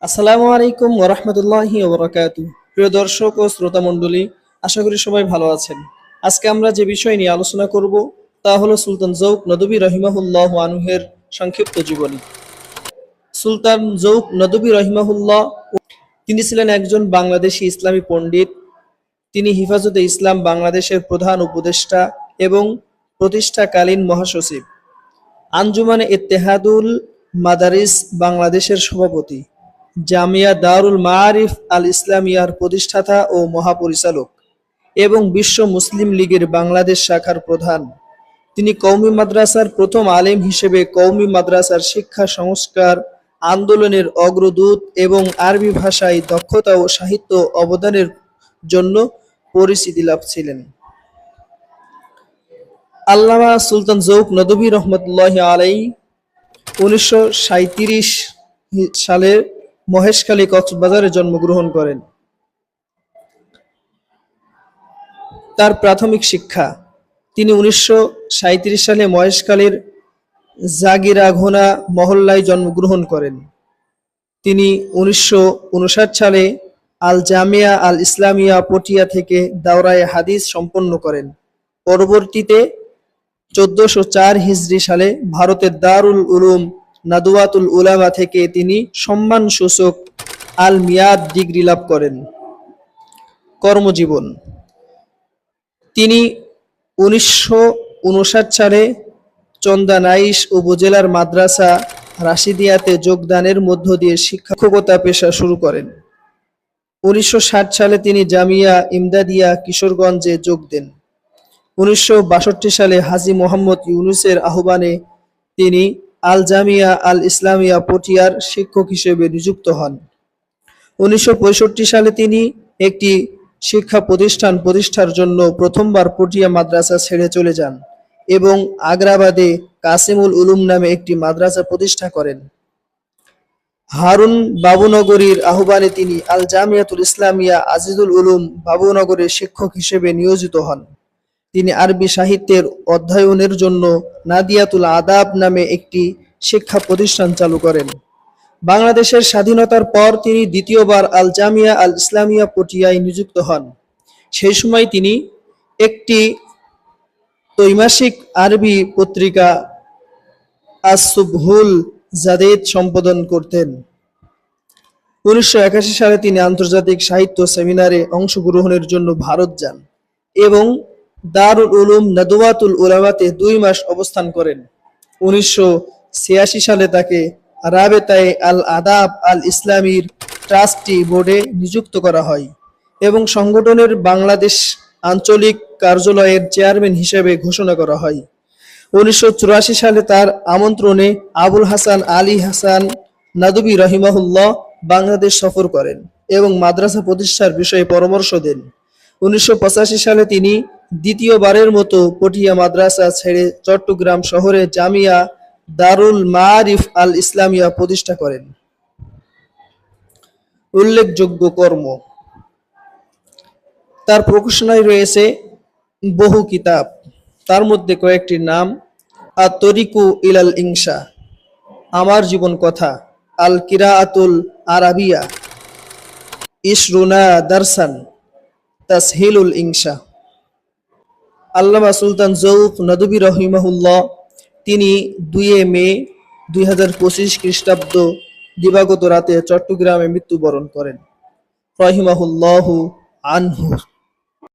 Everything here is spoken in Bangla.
আসসালামু আলাইকুম ওয়া রাহমাতুল্লাহি ওয়া বারাকাতুহু। প্রিয় দর্শক ও শ্রোতা মণ্ডলী, আশা করি সবাই ভালো আছেন। আজকে আমরা যে বিষয় নিয়ে আলোচনা করব তা হলো সুলতান জৌক নদভী রাহিমাহুল্লাহু আনহুর সংক্ষিপ্ত জীবনী। সুলতান জৌক নদভী রাহিমাহুল্লাহ তিনি ছিলেন একজন বাংলাদেশী ইসলামী পণ্ডিত। তিনি হিফাজতে ইসলাম বাংলাদেশের প্রধান উপদেষ্টা এবং প্রতিষ্ঠাকালীন মহাসচিব, আঞ্জুমানে ইত্তেহাদুল মাদারিস বাংলাদেশের সভাপতি, জামিয়া দারুল মাআরিফ আল ইসলামিয়ার প্রতিষ্ঠাতা ও মহাপরিচালক এবং বিশ্ব মুসলিম লীগের বাংলাদেশ শাখার প্রধান। তিনি কওমি মাদ্রাসার প্রথম আলেম হিসেবে কওমি মাদ্রাসার শিক্ষা সংস্কার আন্দোলনের অগ্রদূত এবং আরবি ভাষায় দক্ষতা ও সাহিত্য অবদানের জন্য পরিচিতি লাভ ছিলেন। আল্লামা সুলতান জৌক নদভী রহমতুল্লাহি আলাইহি 1937 সালে মহেশখালী, কক্সবাজারে জন্মগ্রহণ করেন। তার প্রাথমিক শিক্ষা তিনি 1937 সালে মহেশখালীর জাগিরাঘোনা মহল্লায় জন্মগ্রহণ করেন। তিনি 1959 সালে আল জামিয়া আল ইসলামিয়া পটিয়া থেকে দাওরায়ে হাদিস সম্পন্ন করেন। পরবর্তীতে 1404 হিজরি সালে ভারতের দারুল উলুম নাদওয়াতুল উলামা থেকে তিনি সম্মানসূচক আল মিয়াদ ডিগ্রি লাভ করেন। কর্মজীবন তিনি 1959 সালে চন্দনাইশ উপজেলার মাদ্রাসা রাশিদিয়াতে যোগদানের মধ্য দিয়ে শিক্ষকতা পেশা শুরু করেন। 1960 সালে তিনি জামিয়া ইমদাদিয়া কিশোরগঞ্জে যোগ দেন। 1962 সালে হাজী মোহাম্মদ ইউনুসের আহ্বানে তিনি আল জামিয়া আল ইসলামিয়া পটিয়ার শিক্ষক হিসেবে নিযুক্ত হন। 1965 সালে তিনি একটি শিক্ষা প্রতিষ্ঠান প্রতিষ্ঠার জন্য প্রথমবার পটিয়া মাদ্রাসা ছেড়ে চলে যান এবং আগ্রাবাদে কাসিমুল উলুম নামে একটি মাদ্রাসা প্রতিষ্ঠা করেন। হারুন বাবুনগরীর আহ্বানে তিনি আল জামিয়াতুল ইসলামিয়া আজিজুল উলুম বাবুনগরের শিক্ষক হিসেবে নিয়োজিত হন। তিনি আরবি সাহিত্যের অধ্যয়নের জন্য নাদিয়াতুল আদাব নামে একটি শিক্ষা প্রতিষ্ঠান চালু করেন। বাংলাদেশের স্বাধীনতার পর তিনি দ্বিতীয়বার আল জামিয়া আল ইসলামিয়া পটিয়ায় নিযুক্ত হন। সেই সময় তিনি একটি ত্রৈমাসিক আরবি পত্রিকা আস-সুবহুল জাদীদ সম্পাদন করতেন। 1981 সালে তিনি আন্তর্জাতিক সাহিত্য সেমিনারে অংশগ্রহণের জন্য ভারত যান এবং দারুল উলুম নাদওয়াতুল উলামাতে 2 মাস অবস্থান করেন। 1986 সালে তাকে রাবেতায়ে আল আদাব আল ইসলামীর ট্রাস্টি বোর্ডে নিযুক্ত করা হয় এবং সংগঠনের বাংলাদেশ আঞ্চলিক কার্যালয়ের চেয়ারম্যান হিসেবে ঘোষণা করা হয়। 1984 সালে তার আমন্ত্রণে আবুল হাসান আলী হাসান নদভী রাহিমাহুল্লাহ বাংলাদেশ সফর করেন এবং মাদ্রাসা প্রতিষ্ঠার বিষয়ে পরামর্শ দেন। 1985 সালে তিনি দ্বিতীয়বারের মতো পটিয়া মাদ্রাসা ছেড়ে চট্টগ্রাম শহরে জামিয়া দারুল মাআরিফ আল ইসলামিয়া প্রতিষ্ঠা করেন। উল্লেখযোগ্য কর্ম তার প্রকাশনায় রয়েছে বহু কিতাব, তার মধ্যে কয়েকটির নাম: আত-তরিকু ইলাল ইনশা, আমার জীবন কথা, আল কিরাআতুল আরাবিয়া, ইশরুনা দারসান, তাসহিলুল ইনশা। আল্লামা সুলতান জৌক নদভী রহিমাহুল্লাহ তিনি 2 মে 2025 খ্রিস্টাব্দ দিবাগত রাতে চট্টগ্রামে মৃত্যুবরণ করেন। রহিমাহুল্লাহু আনহু।